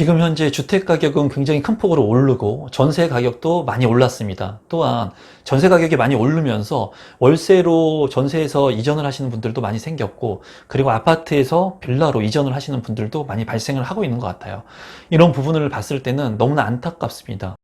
지금 현재 주택 가격은 굉장히 큰 폭으로 오르고 전세 가격도 많이 올랐습니다. 또한 전세 가격이 많이 오르면서 월세로 전세에서 이전을 하시는 분들도 많이 생겼고, 그리고 아파트에서 빌라로 이전을 하시는 분들도 많이 발생을 하고 있는 것 같아요. 이런 부분을 봤을 때는 너무나 안타깝습니다.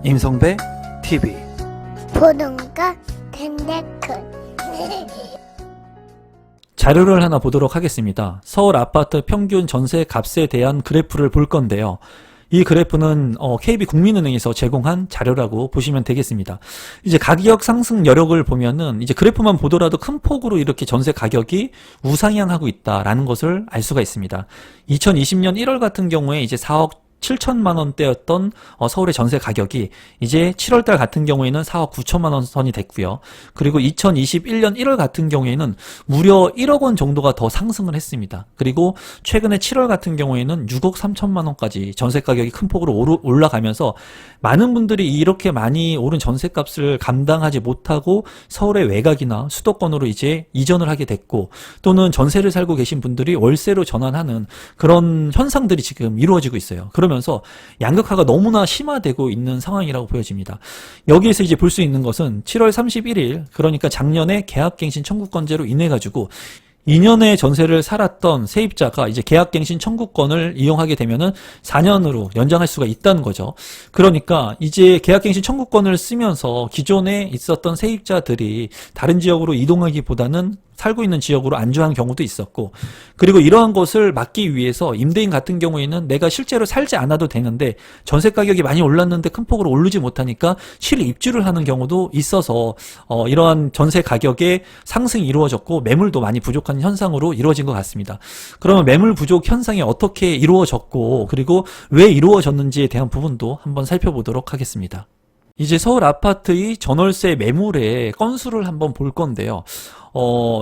임성배 TV 보동과 텐데크 자료를 하나 보도록 하겠습니다. 서울 아파트 평균 전세 값에 대한 그래프를 볼 건데요. 이 그래프는 KB국민은행에서 제공한 자료라고 보시면 되겠습니다. 이제 가격 상승 여력을 보면은 이제 그래프만 보더라도 큰 폭으로 이렇게 전세 가격이 우상향하고 있다라는 것을 알 수가 있습니다. 2020년 1월 같은 경우에 이제 4억 7천만 원대였던 서울의 전세 가격이 이제 7월달 같은 경우에는 4억 9천만 원 선이 됐고요. 그리고 2021년 1월 같은 경우에는 무려 1억 원 정도가 더 상승을 했습니다. 그리고 최근에 7월 같은 경우에는 6억 3천만 원까지 전세 가격이 큰 폭으로 올라가면서 많은 분들이 이렇게 많이 오른 전세값을 감당하지 못하고 서울의 외곽이나 수도권으로 이제 이전을 하게 됐고, 또는 전세를 살고 계신 분들이 월세로 전환하는 그런 현상들이 지금 이루어지고 있어요. 그러면서 양극화가 너무나 심화되고 있는 상황이라고 보여집니다. 여기에서 이제 볼 수 있는 것은 7월 31일, 그러니까 작년에 계약갱신 청구권제로 인해 가지고 2년의 전세를 살았던 세입자가 이제 계약갱신 청구권을 이용하게 되면은 4년으로 연장할 수가 있다는 거죠. 그러니까 이제 계약갱신 청구권을 쓰면서 기존에 있었던 세입자들이 다른 지역으로 이동하기보다는 살고 있는 지역으로 안주한 경우도 있었고, 그리고 이러한 것을 막기 위해서 임대인 같은 경우에는 내가 실제로 살지 않아도 되는데 전세 가격이 많이 올랐는데 큰 폭으로 오르지 못하니까 실입주를 하는 경우도 있어서 이러한 전세 가격의 상승이 이루어졌고 매물도 많이 부족한 현상으로 이루어진 것 같습니다. 그러면 매물 부족 현상이 어떻게 이루어졌고, 그리고 왜 이루어졌는지에 대한 부분도 한번 살펴보도록 하겠습니다. 이제 서울 아파트의 전월세 매물의 건수를 한번 볼 건데요.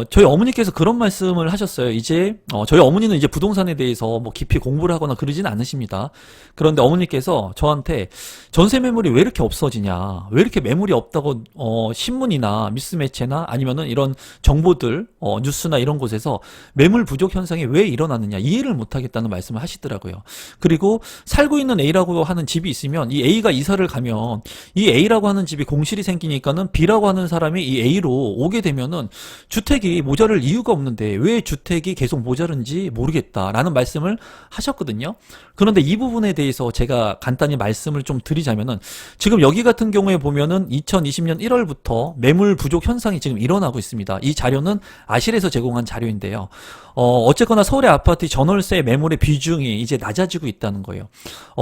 저희 어머니께서 그런 말씀을 하셨어요. 이제, 저희 어머니는 이제 부동산에 대해서 뭐 깊이 공부를 하거나 그러진 않으십니다. 그런데 어머니께서 저한테 전세 매물이 왜 이렇게 없어지냐, 왜 이렇게 매물이 없다고, 신문이나 미스 매체나 아니면은 이런 정보들, 뉴스나 이런 곳에서 매물 부족 현상이 왜 일어나느냐, 이해를 못 하겠다는 말씀을 하시더라고요. 그리고 살고 있는 A라고 하는 집이 있으면 이 A가 이사를 가면 이 A라고 하는 집이 공실이 생기니까는 B라고 하는 사람이 이 A로 오게 되면은 주택이 모자랄 이유가 없는데 왜 주택이 계속 모자른지 모르겠다라는 말씀을 하셨거든요. 그런데 이 부분에 대해서 제가 간단히 말씀을 좀 드리자면은, 지금 여기 같은 경우에 보면은 2020년 1월부터 매물 부족 현상이 지금 일어나고 있습니다. 이 자료는 아실에서 제공한 자료인데요. 어쨌거나 서울의 아파트 전월세 매물의 비중이 이제 낮아지고 있다는 거예요.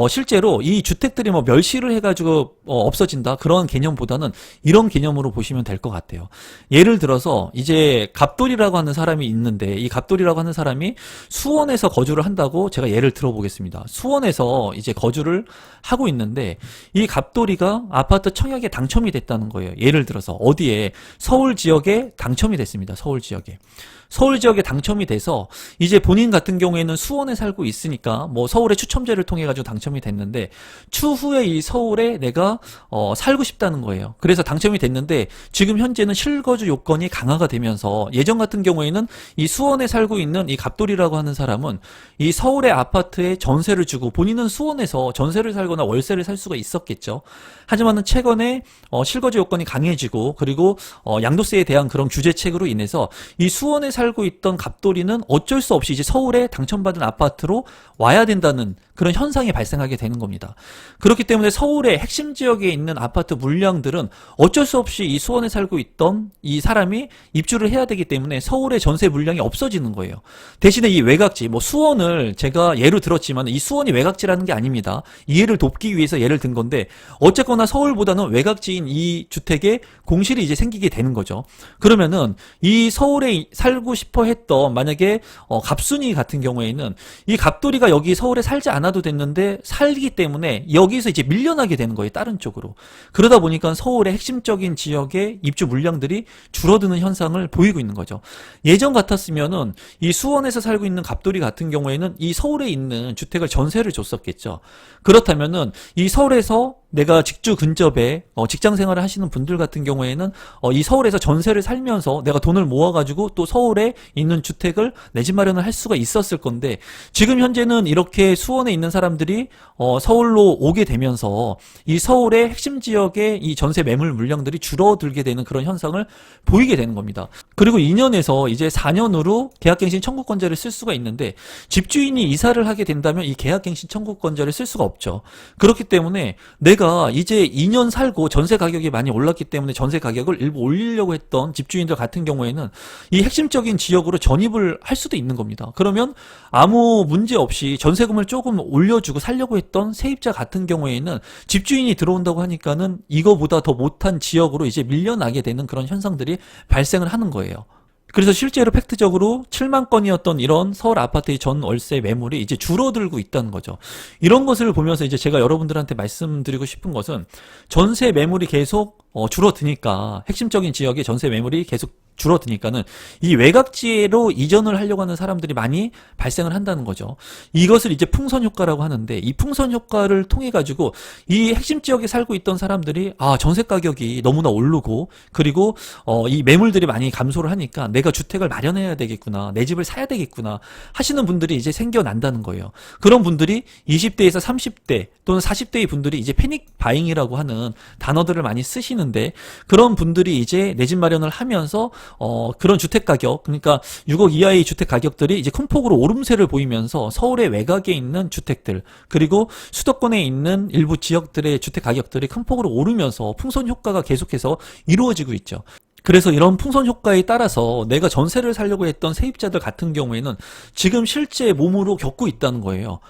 실제로 이 주택들이 뭐 멸실을 해가지고 없어진다, 그런 개념보다는 이런 개념으로 보시면 될 것 같아요. 예를 들어서 이제 갑돌이라고 하는 사람이 있는데, 이 갑돌이라고 하는 사람이 수원에서 거주를 한다고 제가 예를 들어보겠습니다. 수원에서 이제 거주를 하고 있는데 이 갑돌이가 아파트 청약에 당첨이 됐다는 거예요. 예를 들어서 어디에, 서울 지역에 당첨이 됐습니다. 서울 지역에 당첨이 돼서 이제 본인 같은 경우에는 수원에 살고 있으니까 뭐 서울의 추첨제를 통해 가지고 당첨이 됐는데, 추후에 이 서울에 내가 살고 싶다는 거예요. 그래서 당첨이 됐는데 지금 현재는 실거주 요건이 강화가 되면서, 예전 같은 경우에는 이 수원에 살고 있는 이 갑돌이라고 하는 사람은 이 서울의 아파트에 전세를 주고 본인은 수원에서 전세를 살거나 월세를 살 수가 있었겠죠. 하지만은 최근에 실거주 요건이 강해지고, 그리고 양도세에 대한 그런 규제책으로 인해서 이 수원에 살고 있던 갑돌이는 어쩔 수 없이 이제 서울에 당첨받은 아파트로 와야 된다는 그런 현상이 발생하게 되는 겁니다. 그렇기 때문에 서울의 핵심 지역에 있는 아파트 물량들은 어쩔 수 없이 이 수원에 살고 있던 이 사람이 입주를 해야 되기 때문에 서울의 전세 물량이 없어지는 거예요. 대신에 이 외곽지, 뭐 수원을 제가 예로 들었지만 이 수원이 외곽지라는 게 아닙니다. 이해를 돕기 위해서 예를 든 건데, 어쨌거나 서울보다는 외곽지인 이 주택에 공실이 이제 생기게 되는 거죠. 그러면은 이 서울에 살고 싶어 했던, 만약에 갑순이 같은 경우에는 이 갑돌이가 여기 서울에 살지 않아도 됐는데 살기 때문에 여기서 이제 밀려나게 되는 거예요. 다른 쪽으로. 그러다 보니까 서울의 핵심적인 지역의 입주 물량들이 줄어드는 현상을 보이고 있는 거죠. 예전 같았으면은 이 수원에서 살고 있는 갑돌이 같은 경우에는 이 서울에 있는 주택을 전세를 줬었겠죠. 그렇다면은 이 서울에서 내가 직주 근접에 직장 생활을 하시는 분들 같은 경우에는 이 서울에서 전세를 살면서 내가 돈을 모아가지고 또 서울에 있는 주택을 내 집 마련을 할 수가 있었을 건데, 지금 현재는 이렇게 수원에 있는 사람들이 서울로 오게 되면서 이 서울의 핵심 지역의 이 전세 매물 물량들이 줄어들게 되는 그런 현상을 보이게 되는 겁니다. 그리고 2년에서 이제 4년으로 계약갱신 청구권자를 쓸 수가 있는데, 집주인이 이사를 하게 된다면 이 계약갱신 청구권자를 쓸 수가 없죠. 그렇기 때문에 내가 이제 2년 살고 전세 가격이 많이 올랐기 때문에 전세 가격을 일부 올리려고 했던 집주인들 같은 경우에는 이 핵심적인 지역으로 전입을 할 수도 있는 겁니다. 그러면 아무 문제 없이 전세금을 조금 올려주고 살려고 했던 세입자 같은 경우에는 집주인이 들어온다고 하니까는 이거보다 더 못한 지역으로 이제 밀려나게 되는 그런 현상들이 발생을 하는 거예요. 그래서 실제로 팩트적으로 7만 건이었던 이런 서울 아파트의 전 월세 매물이 이제 줄어들고 있다는 거죠. 이런 것을 보면서 이제 제가 여러분들한테 말씀드리고 싶은 것은, 전세 매물이 계속 줄어드니까, 핵심적인 지역의 전세 매물이 계속 줄어드니까는 이 외곽지로 이전을 하려고 하는 사람들이 많이 발생을 한다는 거죠. 이것을 이제 풍선 효과라고 하는데, 이 풍선 효과를 통해 가지고 이 핵심 지역에 살고 있던 사람들이 전세 가격이 너무나 오르고, 그리고 이 매물들이 많이 감소를 하니까 내가 주택을 마련해야 되겠구나, 내 집을 사야 되겠구나 하시는 분들이 이제 생겨난다는 거예요. 그런 분들이 20대에서 30대 또는 40대의 분들이 이제 패닉 바잉이라고 하는 단어들을 많이 쓰시는데, 그런 분들이 이제 내 집 마련을 하면서 그런 주택 가격, 그러니까 6억 이하의 주택 가격들이 이제 큰 폭으로 오름세를 보이면서 서울의 외곽에 있는 주택들, 그리고 수도권에 있는 일부 지역들의 주택 가격들이 큰 폭으로 오르면서 풍선 효과가 계속해서 이루어지고 있죠. 그래서 이런 풍선 효과에 따라서 내가 전세를 살려고 했던 세입자들 같은 경우에는 지금 실제 몸으로 겪고 있다는 거예요.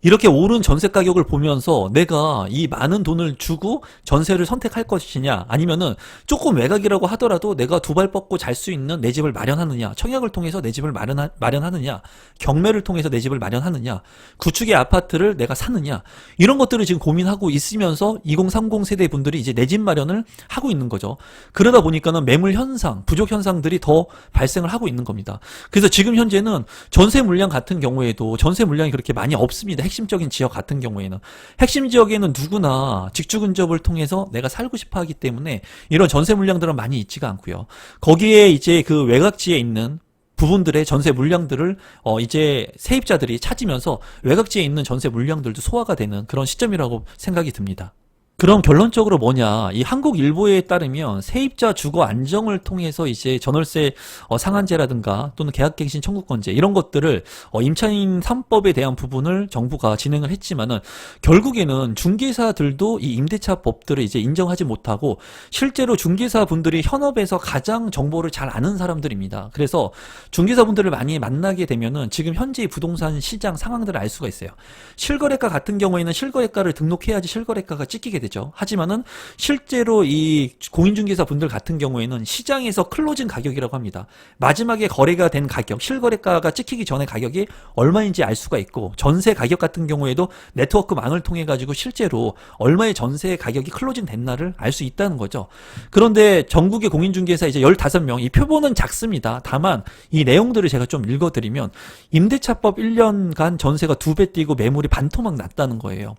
이렇게 오른 전세 가격을 보면서 내가 이 많은 돈을 주고 전세를 선택할 것이냐, 아니면은 조금 외곽이라고 하더라도 내가 두 발 뻗고 잘 수 있는 내 집을 마련하느냐, 청약을 통해서 내 집을 마련하느냐, 경매를 통해서 내 집을 마련하느냐, 구축의 아파트를 내가 사느냐, 이런 것들을 지금 고민하고 있으면서 2030 세대 분들이 이제 내 집 마련을 하고 있는 거죠. 그러다 보니까는 매물 현상, 부족 현상들이 더 발생을 하고 있는 겁니다. 그래서 지금 현재는 전세 물량 같은 경우에도 전세 물량이 그렇게 많이 없습니다. 핵심적인 지역 같은 경우에는. 핵심 지역에는 누구나 직주 근접을 통해서 내가 살고 싶어 하기 때문에 이런 전세 물량들은 많이 있지가 않고요. 거기에 이제 그 외곽지에 있는 부분들의 전세 물량들을 이제 세입자들이 찾으면서 외곽지에 있는 전세 물량들도 소화가 되는 그런 시점이라고 생각이 듭니다. 그럼 결론적으로 뭐냐, 이 한국일보에 따르면 세입자 주거 안정을 통해서 이제 전월세 상한제라든가 또는 계약갱신 청구권제 이런 것들을 임차인 3법에 대한 부분을 정부가 진행을 했지만은, 결국에는 중개사들도 이 임대차 법들을 이제 인정하지 못하고, 실제로 중개사 분들이 현업에서 가장 정보를 잘 아는 사람들입니다. 그래서 중개사 분들을 많이 만나게 되면은 지금 현재의 부동산 시장 상황들을 알 수가 있어요. 실거래가 같은 경우에는 실거래가를 등록해야지 실거래가가 찍히게 되죠. 하지만은 실제로 이 공인중개사 분들 같은 경우에는 시장에서 클로징 가격이라고 합니다. 마지막에 거래가 된 가격, 실거래가가 찍히기 전에 가격이 얼마인지 알 수가 있고, 전세 가격 같은 경우에도 네트워크망을 통해 가지고 실제로 얼마의 전세 가격이 클로징 됐나를 알 수 있다는 거죠. 그런데 전국의 공인중개사 이제 15명, 이 표본은 작습니다. 다만 이 내용들을 제가 좀 읽어드리면, 임대차법 1년간 전세가 2배 뛰고 매물이 반토막 났다는 거예요.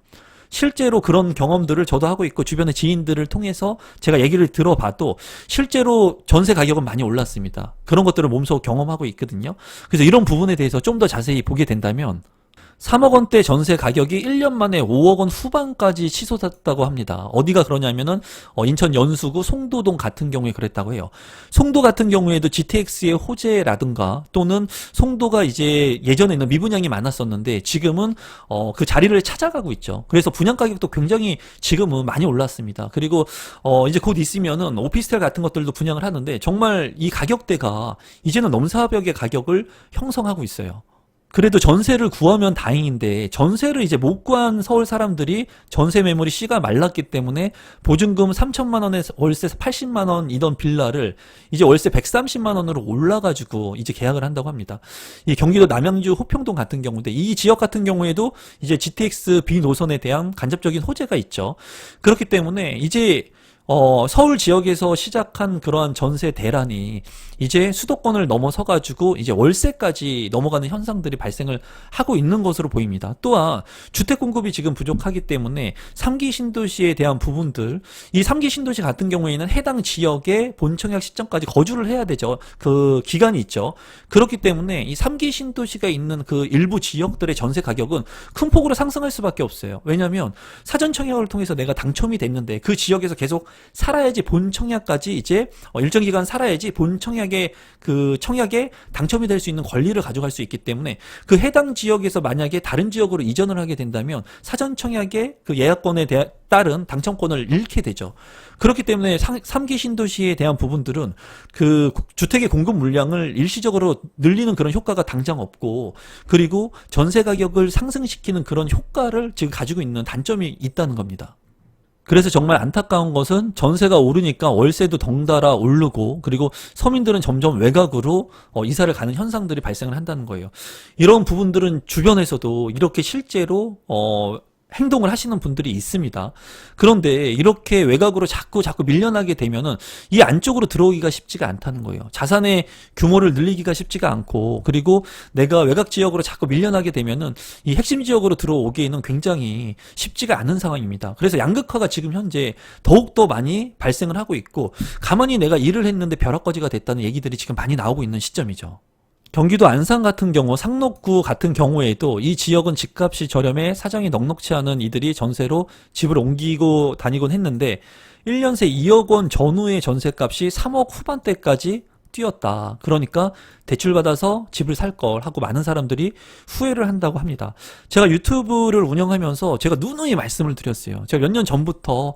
실제로 그런 경험들을 저도 하고 있고, 주변의 지인들을 통해서 제가 얘기를 들어봐도 실제로 전세 가격은 많이 올랐습니다. 그런 것들을 몸소 경험하고 있거든요. 그래서 이런 부분에 대해서 좀 더 자세히 보게 된다면, 3억 원대 전세 가격이 1년 만에 5억 원 후반까지 치솟았다고 합니다. 어디가 그러냐면은 인천 연수구 송도동 같은 경우에 그랬다고 해요. 송도 같은 경우에도 GTX의 호재라든가, 또는 송도가 이제 예전에는 미분양이 많았었는데 지금은 그 자리를 찾아가고 있죠. 그래서 분양 가격도 굉장히 지금은 많이 올랐습니다. 그리고 이제 곧 있으면은 오피스텔 같은 것들도 분양을 하는데, 정말 이 가격대가 이제는 넘사벽의 가격을 형성하고 있어요. 그래도 전세를 구하면 다행인데, 전세를 이제 못 구한 서울 사람들이 전세 매물이 씨가 말랐기 때문에 보증금 3천만 원에 월세 80만 원이던 빌라를 이제 월세 130만 원으로 올라가지고 이제 계약을 한다고 합니다. 이 경기도 남양주 호평동 같은 경우인데, 이 지역 같은 경우에도 이제 GTX B 노선에 대한 간접적인 호재가 있죠. 그렇기 때문에 이제 서울 지역에서 시작한 그러한 전세 대란이 이제 수도권을 넘어서가지고 이제 월세까지 넘어가는 현상들이 발생을 하고 있는 것으로 보입니다. 또한 주택 공급이 지금 부족하기 때문에 3기 신도시에 대한 부분들, 이 3기 신도시 같은 경우에는 해당 지역의 본청약 시점까지 거주를 해야 되죠. 그 기간이 있죠. 그렇기 때문에 이 3기 신도시가 있는 그 일부 지역들의 전세 가격은 큰 폭으로 상승할 수밖에 없어요. 왜냐하면 사전 청약을 통해서 내가 당첨이 됐는데 그 지역에서 계속 살아야지 본 청약까지 이제 일정 기간 살아야지 본 청약에 그 청약에 당첨이 될 수 있는 권리를 가져갈 수 있기 때문에 그 해당 지역에서 만약에 다른 지역으로 이전을 하게 된다면 사전 청약의 그 예약권에 따른 당첨권을 잃게 되죠. 그렇기 때문에 3기 신도시에 대한 부분들은 그 주택의 공급 물량을 일시적으로 늘리는 그런 효과가 당장 없고, 그리고 전세 가격을 상승시키는 그런 효과를 지금 가지고 있는 단점이 있다는 겁니다. 그래서 정말 안타까운 것은 전세가 오르니까 월세도 덩달아 오르고, 그리고 서민들은 점점 외곽으로 이사를 가는 현상들이 발생을 한다는 거예요. 이런 부분들은 주변에서도 이렇게 실제로 행동을 하시는 분들이 있습니다. 그런데 이렇게 외곽으로 자꾸 밀려나게 되면은 이 안쪽으로 들어오기가 쉽지가 않다는 거예요. 자산의 규모를 늘리기가 쉽지가 않고, 그리고 내가 외곽 지역으로 자꾸 밀려나게 되면은 이 핵심 지역으로 들어오기에는 굉장히 쉽지가 않은 상황입니다. 그래서 양극화가 지금 현재 더욱더 많이 발생을 하고 있고, 가만히 내가 일을 했는데 벼락거지가 됐다는 얘기들이 지금 많이 나오고 있는 시점이죠. 경기도 안산 같은 경우, 상록구 같은 경우에도 이 지역은 집값이 저렴해 사정이 넉넉치 않은 이들이 전세로 집을 옮기고 다니곤 했는데 1년 새 2억 원 전후의 전세값이 3억 후반대까지 뛰었다. 그러니까 대출받아서 집을 살 걸 하고 많은 사람들이 후회를 한다고 합니다. 제가 유튜브를 운영하면서 제가 누누이 말씀을 드렸어요. 제가 몇 년 전부터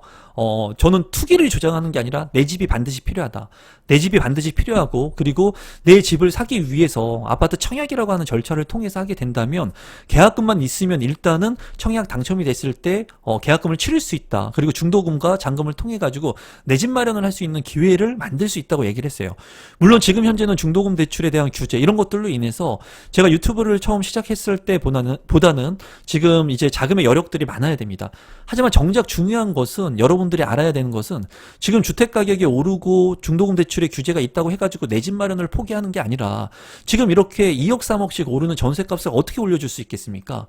저는 투기를 주장하는 게 아니라 내 집이 반드시 필요하다. 내 집이 반드시 필요하고, 그리고 내 집을 사기 위해서 아파트 청약이라고 하는 절차를 통해서 하게 된다면 계약금만 있으면 일단은 청약 당첨이 됐을 때 계약금을 치를 수 있다. 그리고 중도금과 잔금을 통해 가지고 내 집 마련을 할 수 있는 기회를 만들 수 있다고 얘기를 했어요. 물론 지금 현재는 중도금 대출에 대한 규제 이런 것들로 인해서 제가 유튜브를 처음 시작했을 때보다는 지금 이제 자금의 여력들이 많아야 됩니다. 하지만 정작 중요한 것은, 여러분들이 알아야 되는 것은, 지금 주택 가격이 오르고 중도금 대출의 규제가 있다고 해가지고 내 집 마련을 포기하는 게 아니라 지금 이렇게 2억 3억씩 오르는 전세값을 어떻게 올려줄 수 있겠습니까?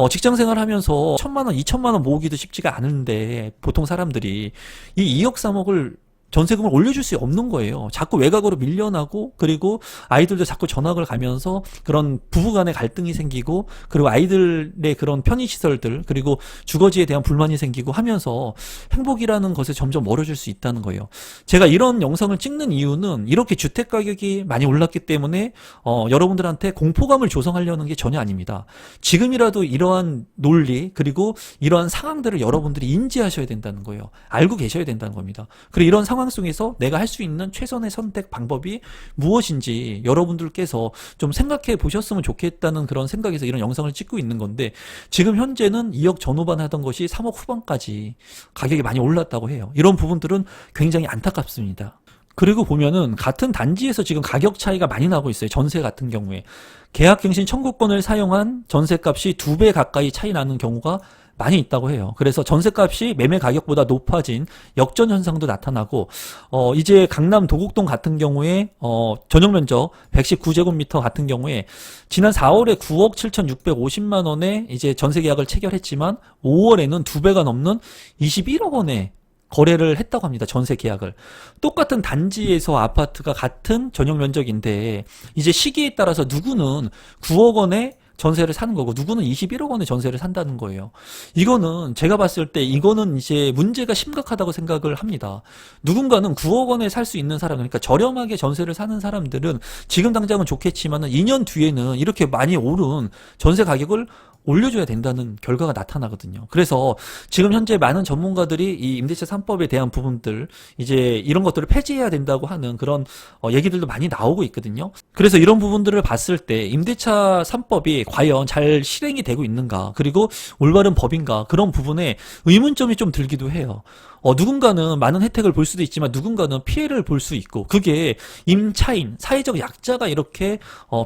직장 생활하면서 1,000만 원, 2,000만 원 모으기도 쉽지가 않은데 보통 사람들이 이 2억 3억을 전세금을 올려줄 수 없는 거예요. 자꾸 외곽으로 밀려나고, 그리고 아이들도 자꾸 전학을 가면서 그런 부부간의 갈등이 생기고, 그리고 아이들의 그런 편의시설들, 그리고 주거지에 대한 불만이 생기고 하면서 행복이라는 것에 점점 멀어질 수 있다는 거예요. 제가 이런 영상을 찍는 이유는 이렇게 주택 가격이 많이 올랐기 때문에 여러분들한테 공포감을 조성하려는 게 전혀 아닙니다. 지금이라도 이러한 논리, 그리고 이러한 상황들을 여러분들이 인지하셔야 된다는 거예요. 알고 계셔야 된다는 겁니다. 그리고 이런 상황 속에서 내가 할 수 있는 최선의 선택 방법이 무엇인지 여러분들께서 좀 생각해 보셨으면 좋겠다는 그런 생각에서 이런 영상을 찍고 있는 건데, 지금 현재는 2억 전후반 하던 것이 3억 후반까지 가격이 많이 올랐다고 해요. 이런 부분들은 굉장히 안타깝습니다. 그리고 보면은 같은 단지에서 지금 가격 차이가 많이 나고 있어요. 전세 같은 경우에 계약갱신 청구권을 사용한 전세값이 2배 가까이 차이 나는 경우가 많이 있다고 해요. 그래서 전세값이 매매 가격보다 높아진 역전 현상도 나타나고, 이제 강남 도곡동 같은 경우에 전용 면적 119제곱미터 같은 경우에 지난 4월에 9억 7,650만 원에 이제 전세 계약을 체결했지만 5월에는 2배가 넘는 21억 원에 거래를 했다고 합니다. 전세 계약을. 똑같은 단지에서 아파트가 같은 전용 면적인데 이제 시기에 따라서 누구는 9억 원에 전세를 사는 거고 누구는 21억 원의 전세를 산다는 거예요. 이거는 제가 봤을 때 이거는 이제 문제가 심각하다고 생각을 합니다. 누군가는 9억 원에 살 수 있는 사람, 그러니까 저렴하게 전세를 사는 사람들은 지금 당장은 좋겠지만은 2년 뒤에는 이렇게 많이 오른 전세 가격을 올려줘야 된다는 결과가 나타나거든요. 그래서 지금 현재 많은 전문가들이 이 임대차 3법에 대한 부분들, 이제 이런 것들을 폐지해야 된다고 하는 그런 얘기들도 많이 나오고 있거든요. 그래서 이런 부분들을 봤을 때 임대차 3법이 과연 잘 실행이 되고 있는가, 그리고 올바른 법인가, 그런 부분에 의문점이 좀 들기도 해요. 누군가는 많은 혜택을 볼 수도 있지만 누군가는 피해를 볼 수 있고, 그게 임차인, 사회적 약자가 이렇게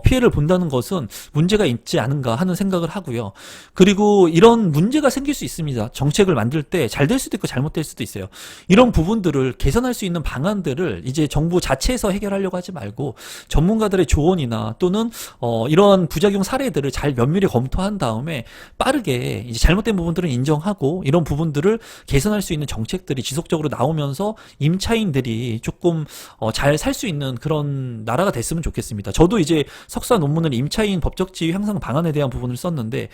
피해를 본다는 것은 문제가 있지 않은가 하는 생각을 하고요. 그리고 이런 문제가 생길 수 있습니다. 정책을 만들 때 잘 될 수도 있고 잘못될 수도 있어요. 이런 부분들을 개선할 수 있는 방안들을 이제 정부 자체에서 해결하려고 하지 말고 전문가들의 조언이나 또는 이런 부작용 사례들을 잘 면밀히 검토한 다음에 빠르게 이제 잘못된 부분들은 인정하고 이런 부분들을 개선할 수 있는 정책들이 지속적으로 나오면서 임차인들이 조금 잘 살 수 있는 그런 나라가 됐으면 좋겠습니다. 저도 이제 석사 논문을 임차인 법적 지위 향상 방안에 대한 부분을 썼는데,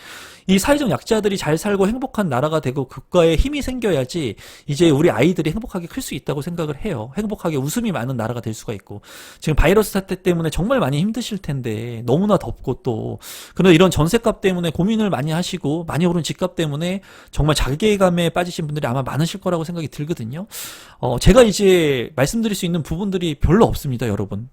이 사회적 약자들이 잘 살고 행복한 나라가 되고 국가에 힘이 생겨야지 이제 우리 아이들이 행복하게 클 수 있다고 생각을 해요. 행복하게 웃음이 많은 나라가 될 수가 있고, 지금 바이러스 사태 때문에 정말 많이 힘드실 텐데 너무나 덥고, 또 그런 이런 전세값 때문에 고민을 많이 하시고 많이 오른 집값 때문에 정말 자괴감에 빠지신 분들이 아마 많으실 거라고 생각이 들거든요. 제가 이제 말씀드릴 수 있는 부분들이 별로 없습니다, 여러분.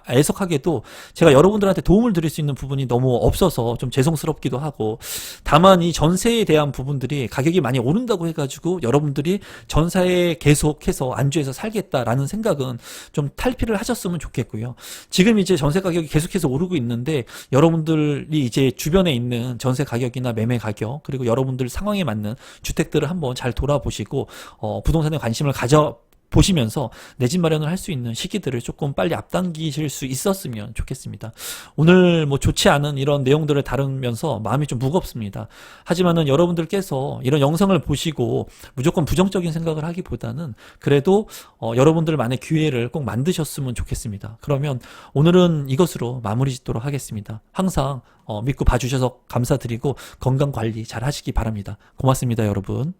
애석하게도 제가 여러분들한테 도움을 드릴 수 있는 부분이 너무 없어서 좀 죄송스럽기도 하고, 다만 이 전세에 대한 부분들이 가격이 많이 오른다고 해가지고 여러분들이 전세에 계속해서 안주해서 살겠다라는 생각은 좀 탈피를 하셨으면 좋겠고요. 지금 이제 전세 가격이 계속해서 오르고 있는데 여러분들이 이제 주변에 있는 전세 가격이나 매매 가격, 그리고 여러분들 상황에 맞는 주택들을 한번 잘 돌아보시고 부동산에 관심을 보시면서 내 집 마련을 할 수 있는 시기들을 조금 빨리 앞당기실 수 있었으면 좋겠습니다. 오늘 뭐 좋지 않은 이런 내용들을 다루면서 마음이 좀 무겁습니다. 하지만은 여러분들께서 이런 영상을 보시고 무조건 부정적인 생각을 하기보다는 그래도 여러분들만의 기회를 꼭 만드셨으면 좋겠습니다. 그러면 오늘은 이것으로 마무리 짓도록 하겠습니다. 항상 믿고 봐주셔서 감사드리고 건강 관리 잘 하시기 바랍니다. 고맙습니다, 여러분.